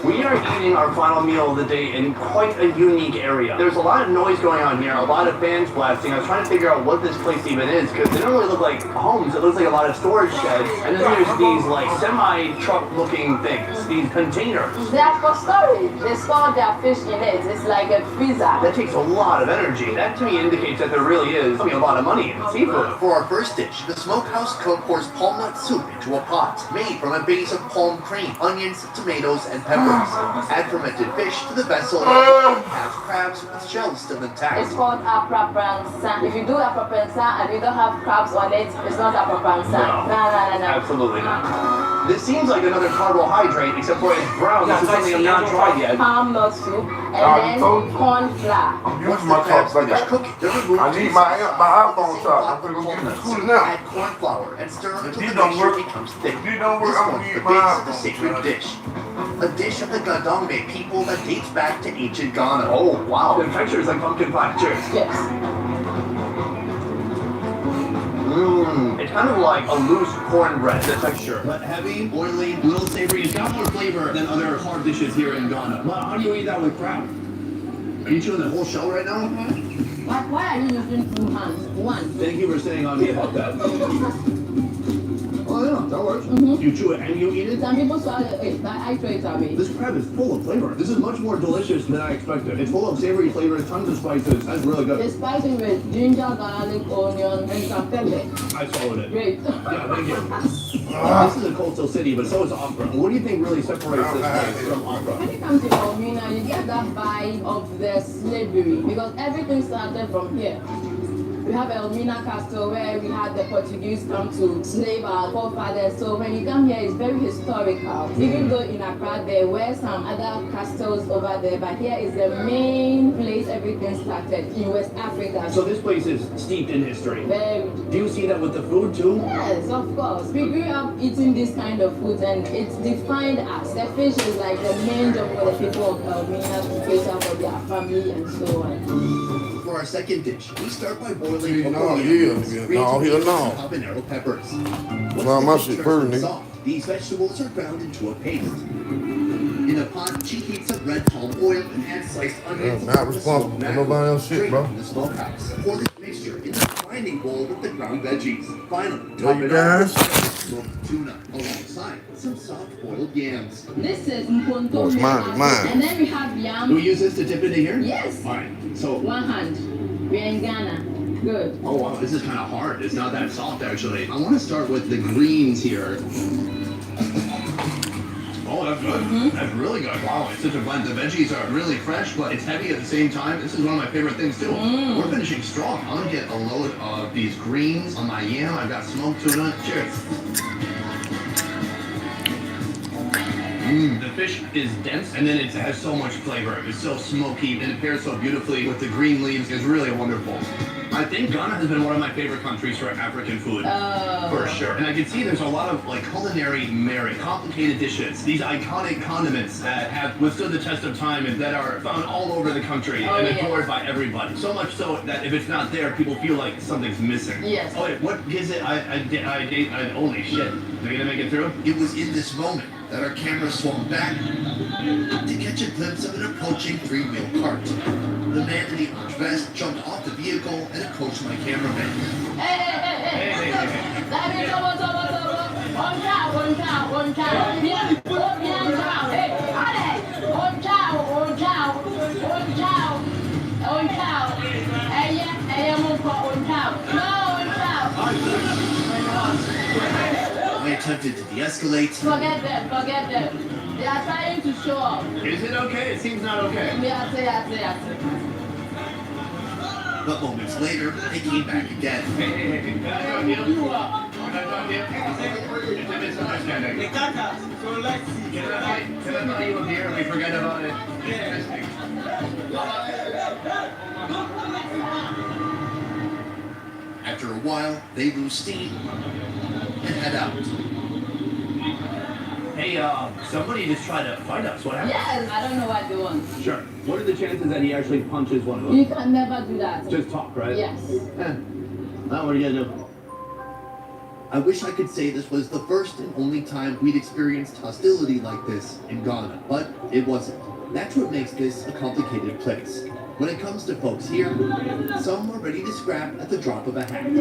We are eating our final meal of the day in quite a unique area. There's a lot of noise going on here, a lot of fans blasting. I was trying to figure out what this place even is, because they don't really look like homes. It looks like a lot of storage sheds. And then there's these like semi-truck looking things, these containers. They are for storage. They store their fish in it. It's like a freezer. That takes a lot of energy. That to me indicates that there really is a lot of money in seafood. For our first dish, the Smokehouse cook pours palm nut soup into a pot, made from a base of palm cream, onions, tomatoes, and peppers. Add fermented fish to the vessel and have crabs with shells still intact. It's called apra-pransa. If you do apra-pransa and you don't have crabs on it, it's not apra-pransa. No. Absolutely not. This seems like another carbohydrate, except for it's brown. This is something I'm not tried yet. Palm nut soup and then corn flour. Once my crabs finish cooking, they're removed I need my iPhone charger. I'm gonna go get the school now. Add corn flour and stir until the don't mixture work, becomes thick. if you don't work, This I'm forms gonna the need base my of the iPhone sacred charger. dish. A dish of the Gadongme people that dates back to ancient Ghana. Oh, wow. The texture is like pumpkin pie. Cheers. Yes. It's kind of like a loose cornbread, the texture. But heavy, oily, a little savory. It's got more flavor than other hard dishes here in Ghana. But how do you eat that with crab? Are you chewing the whole shell right now? Why are you using 2 hands? 1. Thank you for saying on me about that. Oh yeah, that works. You chew it and you eat it? Some people swallow it, but I throw it away. This crab is full of flavor. This is much more delicious than I expected. It's full of savory flavors, tons of spices. That's really good. It's spicy with ginger, garlic, onion, and some pepper. I swallowed it. Great. Yeah, thank you. This is a coastal city, but so is Accra. What do you think really separates this place from Accra? When it comes to Elmina, you get that vibe of the slavery because everything started from here. We have Elmina Castle where we had the Portuguese come to slave our forefathers. So when you come here, it's very historical. Even though in Accra there were some other castles over there, but here is the main place everything started in West Africa. So this place is steeped in history. Very. Do you see that with the food too? Yes, of course. We grew up eating this kind of food and it's defined us. The fish is like the main job for the people of Elmina to cater for their family and so on. For our second dish, we start by boiling habanero peppers. Nah, my shit burning. Soft, these vegetables are ground into a paste. In a pot, she heats up red palm oil and adds sliced onions. Not responsible for nobody else shit, bro. In the smokehouse. Pour this mixture into the grinding bowl with the ground veggies. Finally, top Hey, it guys. off with smoked tuna alongside some soft boiled yams. This is mponto. Oh, it's mine, mine. And then we have yam. Do we use this to dip into here? Yes. All right. So. One hand. We're in Ghana. Good. Oh wow, this is kind of hard. It's not that soft actually. I want to start with the greens here. Oh, that's good. That's really good. Wow, it's such a blend. The veggies are really fresh, but it's heavy at the same time. This is one of my favorite things too. We're finishing strong. I'm gonna get a load of these greens on my yam. I've got smoked tuna. Cheers. The fish is dense and then it has so much flavor. It's so smoky and it pairs so beautifully with the green leaves. It's really wonderful. I think Ghana has been one of my favorite countries for African food, for sure. And I can see there's a lot of like culinary merit, complicated dishes, these iconic condiments that have withstood the test of time and that are found all over the country and adored by everybody. So much so that if it's not there, people feel like something's missing. Yes. Oh wait, what is it? Holy shit. Are you gonna make it through? It was in this moment that our camera swung back to catch a glimpse of an approaching three-wheel cart. The man in the orange vest jumped off the vehicle and approached my cameraman. Hey. I attempted to de-escalate. Forget them. They are trying to show off. Is it okay? It seems not okay. Yeah. But moments later, they came back again. Hey. Can I talk to you? Can I talk to you? It's a misunderstanding. Can I buy you a beer and we forget about it? Interesting. After a while, they lose steam and head out. Hey, somebody just tried to fight us. What happened? Yes, I don't know what they want. Sure. What are the chances that he actually punches one of us? You can never do that. Just talk, right? Yes. Now what are you gonna do? I wish I could say this was the first and only time we'd experienced hostility like this in Ghana, but it wasn't. That's what makes this a complicated place. When it comes to folks here, some are ready to scrap at the drop of a hat.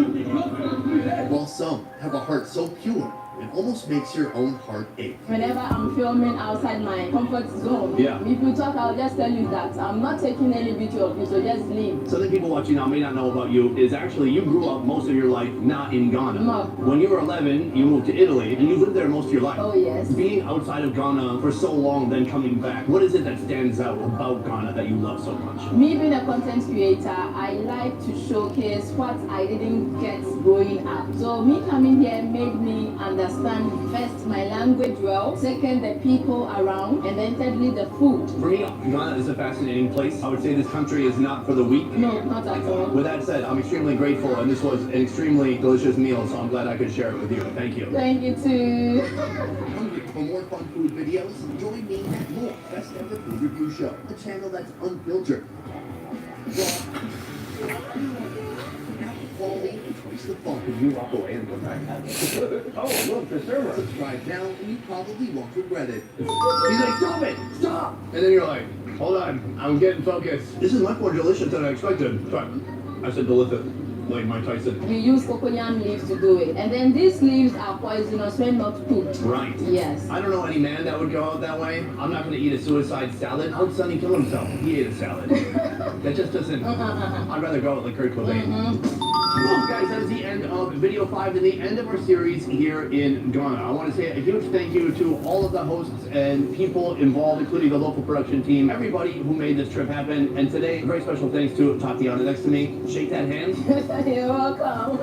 While some have a heart so pure, it almost makes your own heart ache. Whenever I'm filming outside my comfort zone, if you talk, I'll just tell you that I'm not taking any video of you, so just leave. Something people watching now may not know about you is actually you grew up most of your life not in Ghana. No. When you were 11, you moved to Italy and you lived there most of your life. Oh, yes. Being outside of Ghana for so long, then coming back, what is it that stands out about Ghana that you love so much? Me being a content creator, I like to showcase what I didn't get growing up. So me coming here made me understand first my language well, second the people around, and then thirdly the food. For me, Ghana is a fascinating place. I would say this country is not for the weak. No, not at all. With that said, I'm extremely grateful, and this was an extremely delicious meal, so I'm glad I could share it with you. Thank you. Thank you too. For more fun food videos, join me at more Best Ever Food Review Show, a channel that's unfiltered. Quality and twice the fun. Can you walk away and come back? Oh, look, the server. Subscribe now and you probably won't regret it. He's like, stop it! Stop! And then you're like, hold on, I'm getting focused. This is much more delicious than I expected. Sorry, I said delicious, like Mike Tyson. We use cocoyam leaves to do it. And then these leaves are poisonous when not cooked. Right. Yes. I don't know any man that would go out that way. I'm not going to eat a suicide salad. How'd Sonny kill himself? He ate a salad. That just doesn't... I'd rather go out like Kurt Cobain. Well, guys, that's the end of video 5 and the end of our series here in Ghana. I want to say a huge thank you to all of the hosts and people involved, including the local production team, everybody who made this trip happen. And today, a very special thanks to Tatiana next to me. Shake that hand. You're welcome.